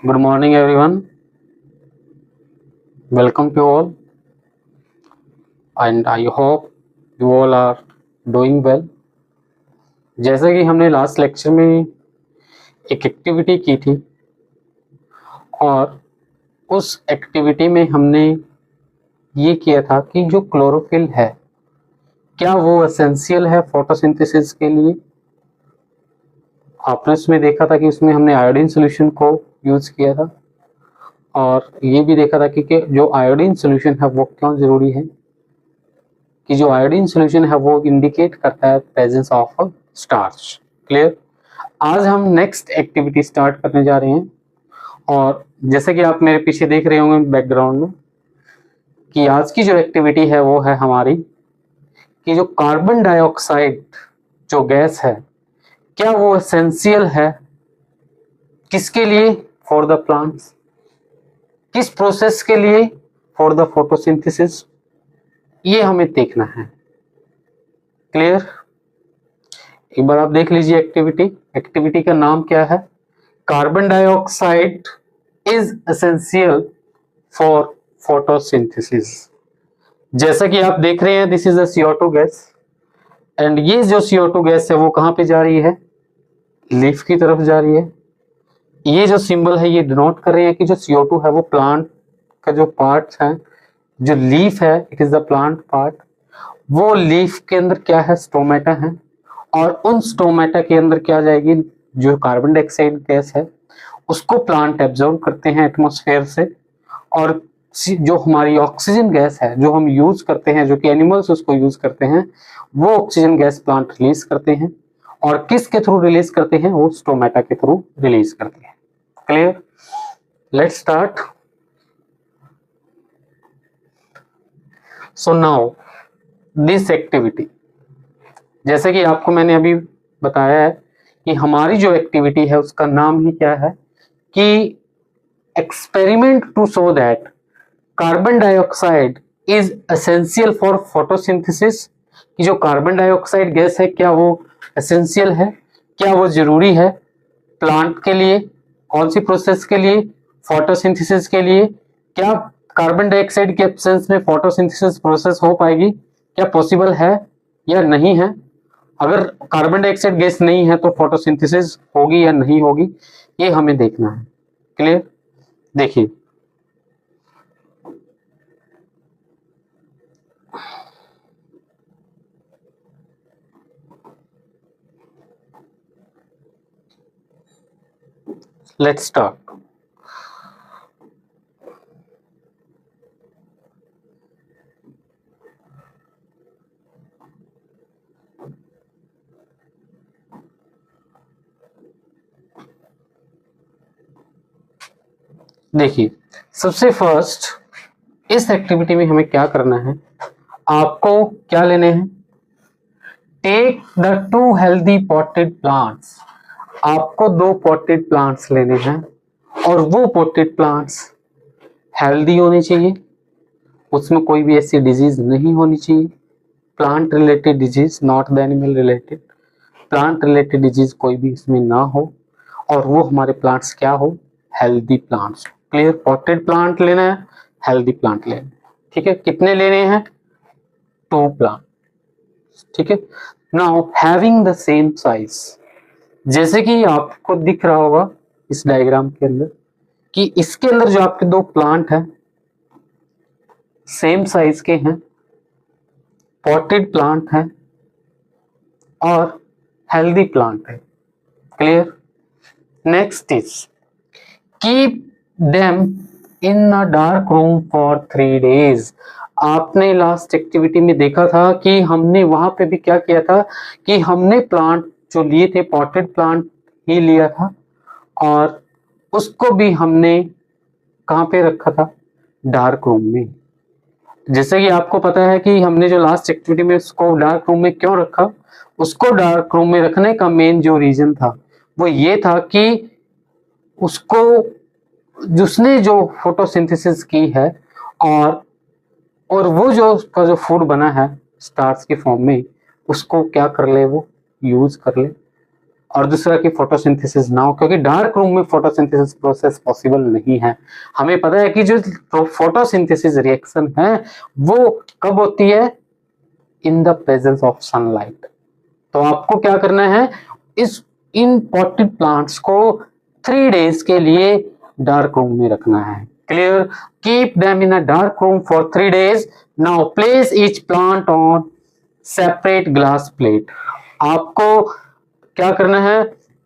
Good morning, everyone. Welcome to all, and I hope you all are doing well. जैसे कि हमने last lecture में एक activity की थी और उस एक्टिविटी में हमने ये किया था कि जो क्लोरोफिल है क्या वो एसेंशियल है फोटोसिंथेसिस के लिए। आपने उसमें देखा था कि उसमें हमने आयोडीन सोल्यूशन को यूज किया था और ये भी देखा था कि जो आयोडीन सोल्यूशन है वो क्यों जरूरी है, कि जो आयोडीन सोल्यूशन है वो इंडिकेट करता है प्रेजेंस ऑफ स्टार्च। क्लियर। आज हम नेक्स्ट एक्टिविटी स्टार्ट करने जा रहे हैं और जैसे कि आप मेरे पीछे देख रहे होंगे बैकग्राउंड में कि आज की जो एक्टिविटी है वो है हमारी कि जो कार्बन डाइऑक्साइड जो गैस है क्या वो एसेंशियल है किसके लिए, फॉर द प्लांट्स, किस प्रोसेस के लिए, फॉर द फोटोसिंथेसिस, ये हमें देखना है। क्लियर। एक बार आप देख लीजिए एक्टिविटी का नाम क्या है, carbon dioxide is essential for photosynthesis. जैसा कि आप देख रहे हैं this is a CO2 gas and ये जो CO2 गैस है वो कहां पे जा रही है, लीफ की तरफ जा रही है। ये जो सिंबल है ये डिनोट कर रहे हैं कि जो CO2 है वो प्लांट का जो पार्ट है, जो लीफ है it is the plant part. वो लीफ के अंदर क्या है, स्टोमेटा है और उन स्टोमेटा के अंदर क्या जाएगी, जो कार्बन डाइऑक्साइड गैस है उसको प्लांट एब्जॉर्ब करते हैं एटमॉस्फेयर से और जो हमारी ऑक्सीजन गैस है जो हम यूज करते हैं, जो कि एनिमल्स उसको यूज करते हैं, वो ऑक्सीजन गैस प्लांट रिलीज करते हैं और किसके थ्रू रिलीज करते हैं, वो स्टोमेटा के थ्रू रिलीज करते हैं। Clear. Let's start. So now this activity, जैसे कि आपको मैंने अभी बताया है कि हमारी जो एक्टिविटी है उसका नाम ही क्या है कि experiment to show that carbon dioxide is essential for photosynthesis. कि जो कार्बन डाइऑक्साइड गैस है क्या वो एसेंशियल है, क्या वो जरूरी है प्लांट के लिए, कौन सी प्रोसेस के लिए, फोटोसिंथेसिस के लिए। क्या कार्बन डाइऑक्साइड के एब्सेंस में फोटोसिंथेसिस प्रोसेस हो पाएगी, क्या पॉसिबल है या नहीं है। अगर कार्बन डाइऑक्साइड गैस नहीं है तो फोटोसिंथेसिस होगी या नहीं होगी, ये हमें देखना है। क्लियर। देखिए लेट्स स्टार्ट। देखिए सबसे फर्स्ट इस एक्टिविटी में हमें क्या करना है, आपको क्या लेने हैं, take the 2 healthy potted plants. आपको 2 पॉटेड प्लांट्स लेने हैं और वो पॉटेड प्लांट्स हेल्दी होने चाहिए, उसमें कोई भी ऐसी डिजीज नहीं होनी चाहिए, plant related disease, not the animal related, plant related disease कोई भी इसमें ना हो और वो हमारे प्लांट्स क्या हो, healthy plants. Clear. Potted plant लेना है, हेल्दी प्लांट लेना है। ठीक है, कितने लेने हैं, 2 प्लांट। ठीक है। Now having the same size, जैसे कि आपको दिख रहा होगा इस डायग्राम के अंदर कि इसके अंदर जो आपके 2 प्लांट हैं सेम साइज के हैं, पॉटेड प्लांट है और हेल्दी प्लांट है। Clear. Next is keep them in a dark room for 3 days। आपने लास्ट एक्टिविटी में देखा था कि हमने वहां पे भी क्या किया था कि हमने प्लांट जो लिए थे पॉटेड प्लांट ही लिया था और उसको भी हमने कहां पे रखा था, डार्क रूम में। जैसे कि आपको पता है कि हमने जो लास्ट एक्टिविटी में उसको डार्क रूम में क्यों रखा, उसको डार्क रूम में रखने का मेन जो रीजन था वो ये था कि उसको जिसने जो फोटोसिंथेसिस की है और वो जो उसका जो फूड बना है स्टार्च के फॉर्म में उसको क्या कर ले, वो यूज कर ले और दूसरा कि फोटोसिंथेसिस ना हो, क्योंकि डार्क रूम में फोटोसिंथेसिस प्रोसेस पॉसिबल नहीं है। हमें पता है कि जो फोटोसिंथेसिस रिएक्शन है वो कब होती है, in the presence of sunlight. तो आपको क्या करना है, इस इन पॉटेड प्लांट्स को 3 डेज के लिए डार्क रूम में रखना है। Clear? Keep them in a dark room for 3 days. Now place each plant on separate glass plate. आपको क्या करना है,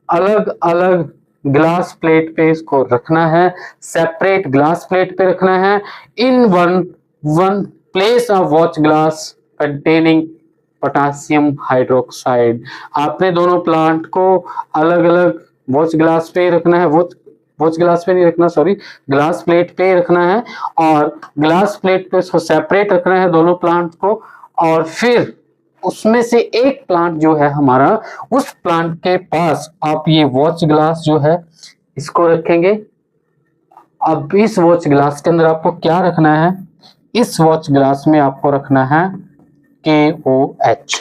अलग अलग ग्लास प्लेट पे इसको रखना है, सेपरेट ग्लास प्लेट पे रखना है। In one place a watch glass containing potassium hydroxide. आपने दोनों प्लांट को अलग अलग वॉच ग्लास पे रखना है, वॉच ग्लास पे नहीं रखना, सॉरी, ग्लास प्लेट पे रखना है, और ग्लास प्लेट पे इसको सेपरेट रखना है दोनों प्लांट को। और फिर उसमें से एक प्लांट जो है हमारा, उस प्लांट के पास आप ये वॉच ग्लास जो है इसको रखेंगे। अब इस वॉच ग्लास के अंदर आपको क्या रखना है, इस वॉच ग्लास में आपको रखना है KOH।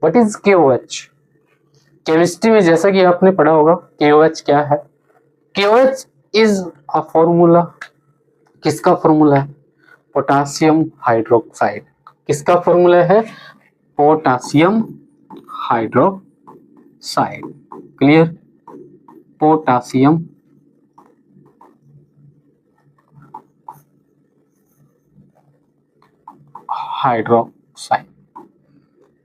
What is KOH? Chemistry में जैसा कि आपने पढ़ा होगा KOH क्या है। KOH इज अ फॉर्मूला, किसका फॉर्मूला है, पोटासियम हाइड्रोक्साइड। किसका फॉर्मूला है, potassium hydroxide. Clear? Potassium hydroxide.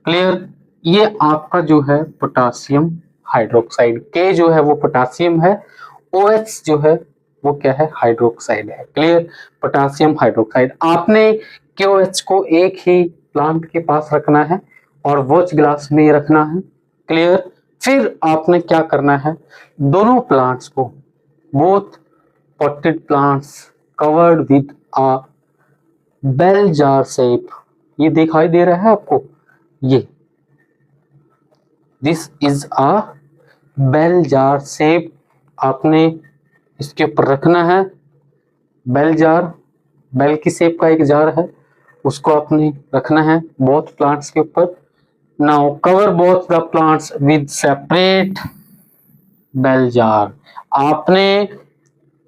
Clear? ये आपका जो है पोटासियम हाइड्रोक्साइड, के जो है वो पोटासियम है, OH जो है वो क्या है, हाइड्रोक्साइड है। क्लियर? Potassium hydroxide. आपने KOH को एक ही प्लांट के पास रखना है और वॉच ग्लास में ही रखना है। क्लियर? फिर आपने क्या करना है, दोनों प्लांट्स को, both potted plants covered with a bell jar shape, ये दिखाई दे रहा है आपको, ये this is a bell jar shape, आपने इसके ऊपर रखना है। बेल जार, बेल की शेप का एक जार है, उसको आपने रखना है बोथ प्लांट्स के ऊपर। Now cover both the plants with separate bail jar. आपने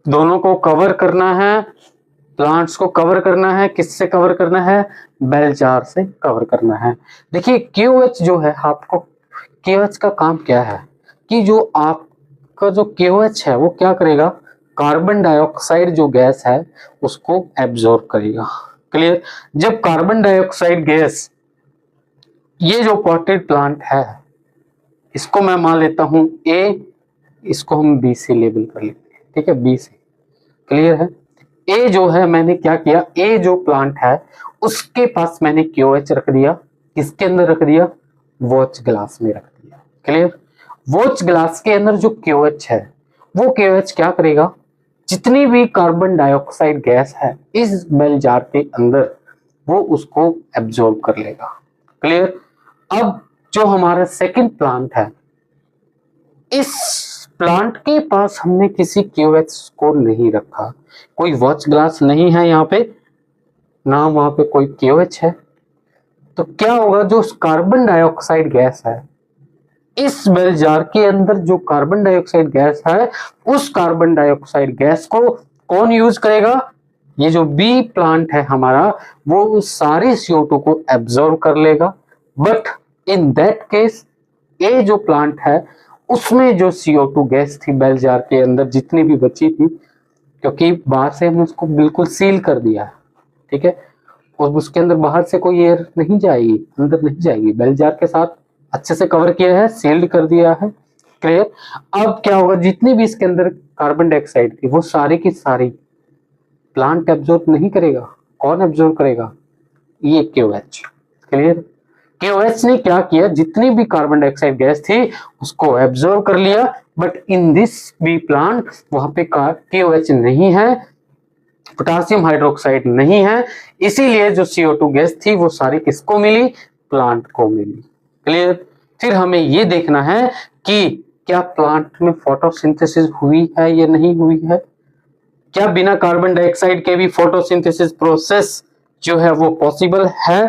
दोनों को कवर करना है, प्लांट्स को कवर करना है, किससे कवर करना है, बेल जार से कवर करना है। देखिए KOH जो है, आपको KOH का काम क्या है कि जो आपका जो KOH है वो क्या करेगा, कार्बन डाइऑक्साइड जो गैस है उसको एब्जॉर्ब करेगा। क्लियर? जब कार्बन डाइऑक्साइड गैस, ये जो पॉटेड प्लांट है इसको मैं मान लेता हूं A, इसको हम B से लेबल कर लेते हैं, ठीक है, B से। क्लियर है? A जो है, मैंने क्या किया, A जो प्लांट है उसके पास मैंने KOH रख दिया, किसके अंदर रख दिया, वॉच ग्लास में रख दिया। क्लियर? वॉच ग्लास के अंदर जो KOH है वो KOH क्या करेगा, जितनी भी कार्बन डाइऑक्साइड गैस है इस बेल जार के अंदर वो उसको एब्जॉर्ब कर लेगा। क्लियर? अब जो हमारा सेकंड प्लांट है, इस प्लांट के पास हमने किसी KOH को नहीं रखा, कोई वॉच ग्लास नहीं है यहाँ पे, ना वहां पे कोई KOH है। तो क्या होगा, जो कार्बन डाइऑक्साइड गैस है इस बेल जार के अंदर, जो कार्बन डाइऑक्साइड गैस है उस कार्बन डाइऑक्साइड गैस को कौन यूज करेगा, ये जो B प्लांट है हमारा वो उस सारे CO2 को एब्जॉर्ब कर लेगा। But in that case A जो प्लांट है उसमें जो CO2 गैस थी बेल जार के अंदर जितनी भी बची थी, क्योंकि बाहर से हमने उसको बिल्कुल सील कर दिया है, ठीक है, और उसके अंदर बाहर से कोई एयर नहीं जाएगी, अंदर नहीं जाएगी, बेल जार के साथ अच्छे से कवर किया है, सील्ड कर दिया है। क्लियर? अब क्या होगा, जितनी भी इसके अंदर कार्बन डाइऑक्साइड थी वो सारी की सारी प्लांट एब्जॉर्ब नहीं करेगा, कौन एब्जॉर्ब करेगा, ये KOH। क्लियर? KOH ने क्या किया, जितनी भी कार्बन डाइऑक्साइड गैस थी उसको एब्जॉर्ब कर लिया, but in this B plant वहां पे KOH नहीं है, पोटासियम हाइड्रोक्साइड नहीं है, इसीलिए जो CO2 गैस थी वो सारी किसको मिली, प्लांट को मिली। क्लियर? फिर हमें ये देखना है कि क्या प्लांट में फोटोसिंथेसिस हुई है या नहीं हुई है, क्या बिना कार्बन डाइऑक्साइड के भी फोटोसिंथेसिस प्रोसेस जो है वो पॉसिबल है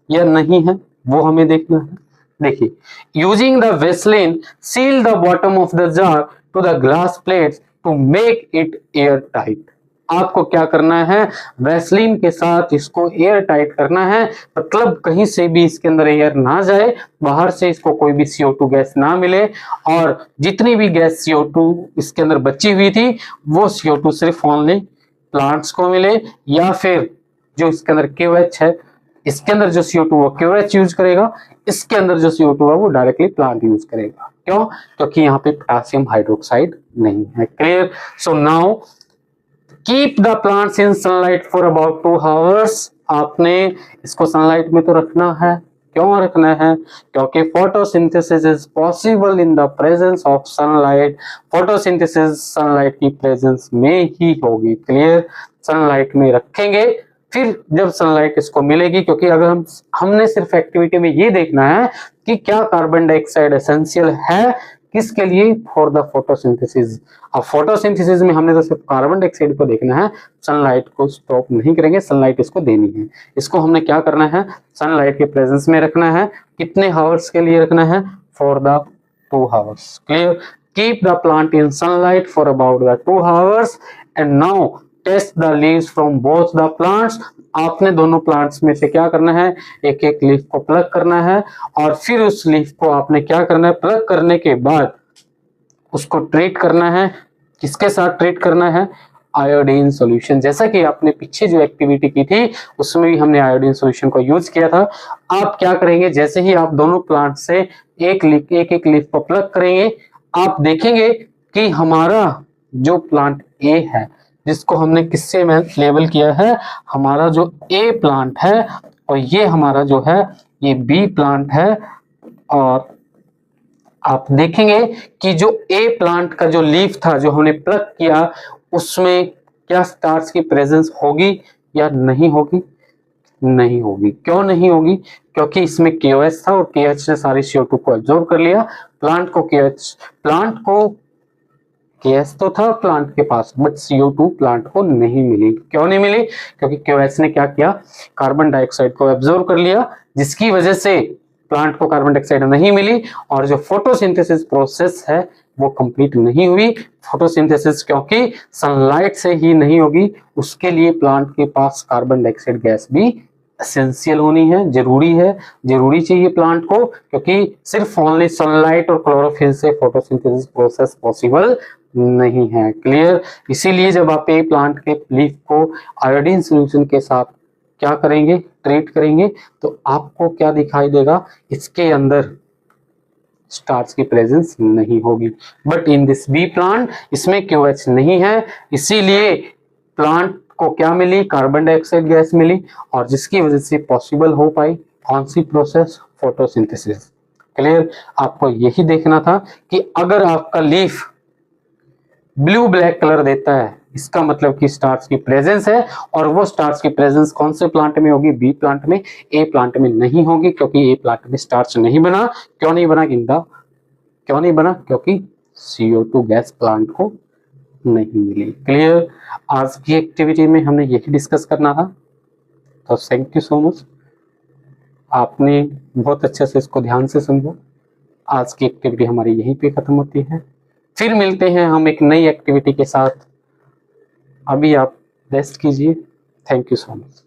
या नहीं है, वो हमें देखना है। देखिए, using the Vaseline seal the bottom of the jar to the glass plates to make it air tight. आपको क्या करना है, वैसलीन के साथ इसको एयर टाइट करना है, मतलब कहीं से भी इसके अंदर एयर ना जाए, बाहर से इसको कोई भी CO2 गैस ना मिले, और जितनी भी गैस CO2 इसके अंदर बची हुई थी वो CO2 सिर्फ ओनली प्लांट्स को मिले, या फिर जो इसके अंदर QH है, इसके अंदर जो CO2 वो QH यूज करेगा, इसके अंदर जो CO2 है वो डायरेक्टली प्लांट यूज करेगा। क्यों? क्योंकि यहाँ पे पोटेशियम हाइड्रोक्साइड नहीं है। Clear? So now keep the plants in sunlight for about 2 hours. आपने इसको सनलाइट में तो रखना है। क्यों रखना है? क्योंकि photosynthesis is possible in the presence of sunlight. Photosynthesis sunlight की प्रेजेंस में ही होगी। क्लियर? सनलाइट में रखेंगे, फिर जब सनलाइट इसको मिलेगी, क्योंकि अगर हमने सिर्फ एक्टिविटी में ये देखना है कि क्या कार्बन डाइऑक्साइड एसेंशियल है किसके लिए, फॉर द फोटोसिंथेसिस। अब फोटोसिंथेसिस में हमने तो सिर्फ कार्बन डाइऑक्साइड को देखना है, सनलाइट को स्टॉप नहीं करेंगे, सनलाइट इसको देनी है। इसको हमने क्या करना है, सनलाइट के प्रेजेंस में रखना है। कितने हावर्स के लिए रखना है? For the 2 hours. Clear? Keep the plant in sunlight for about the 2 hours and now test the leaves from both the plants. आपने दोनों प्लांट्स में से क्या करना है, एक एक लीफ को प्लग करना है, और फिर उस लीफ को आपने क्या करना है, प्लग करने के बाद उसको ट्रीट करना है। किसके साथ ट्रीट करना है? Iodine solution. जैसा कि आपने पीछे जो एक्टिविटी की थी उसमें भी हमने आयोडीन सॉल्यूशन को यूज किया था। आप क्या करेंगे, जैसे ही आप दोनों प्लांट से एक एक लीफ को प्लग करेंगे, आप देखेंगे कि हमारा जो प्लांट ए है, जिसको हमने किससे लेबल किया है, हमारा जो ए प्लांट है, और ये हमारा जो है ये बी प्लांट है। और आप देखेंगे कि जो ए प्लांट का जो लीफ था जो हमने प्लग किया, उसमें क्या स्टार्च की प्रेजेंस होगी या नहीं होगी? नहीं होगी। क्यों नहीं होगी? क्योंकि इसमें KOH था और KH ने सारी CO2 को एब्जॉर्ब कर लिया। प्लांट को KH तो था प्लांट के पास, बट CO2 प्लांट को नहीं मिली। क्यों नहीं मिली? क्योंकि KOH ने क्या किया, कार्बन डाइऑक्साइड को एब्जॉर्ब कर लिया, जिसकी वजह से प्लांट को कार्बन डाइऑक्साइड नहीं मिली, और जो फोटोसिंथेसिस प्रोसेस है वो कंप्लीट नहीं हुई। फोटोसिंथेसिस क्योंकि सनलाइट से ही नहीं होगी, उसके लिए प्लांट के पास कार्बन डाइऑक्साइड गैस भी एसेंशियल होनी है, जरूरी चाहिए प्लांट को, क्योंकि सिर्फ ओनली सनलाइट और क्लोरोफिल से फोटोसिंथेसिस प्रोसेस पॉसिबल नहीं है। क्लियर? इसीलिए जब आप ए प्लांट के लीफ को आयोडीन सॉल्यूशन के साथ क्या करेंगे, ट्रीट करेंगे, तो आपको क्या दिखाई देगा, इसके अंदर स्टार्च की प्रेजेंस नहीं होगी। But in this B plant इसमें KOH नहीं है, इसीलिए प्लांट को क्या मिली, कार्बन डाइऑक्साइड गैस मिली, और जिसकी वजह से पॉसिबल हो पाई कौन सी प्रोसेस, फोटोसिंथेसिस। क्लियर? आपको यही देखना था कि अगर आपका लीफ ब्लू ब्लैक कलर देता है, इसका मतलब कि स्टार्च की प्रेजेंस है, और वो स्टार्च की प्रेजेंस कौन से प्लांट में होगी, बी प्लांट में। ए प्लांट में नहीं होगी, क्योंकि ए प्लांट में स्टार्च नहीं बना। क्यों नहीं बना गिंदा? क्यों नहीं बना? क्योंकि CO2 गैस प्लांट को नहीं मिली। क्लियर? आज की एक्टिविटी में हमने यही डिस्कस करना था, तो थैंक यू सो मच। आपने बहुत अच्छे से इसको ध्यान से समझा। आज की एक्टिविटी हमारी यहीं पे खत्म होती है, फिर मिलते हैं हम एक नई एक्टिविटी के साथ। अभी आप रेस्ट कीजिए। Thank you so much.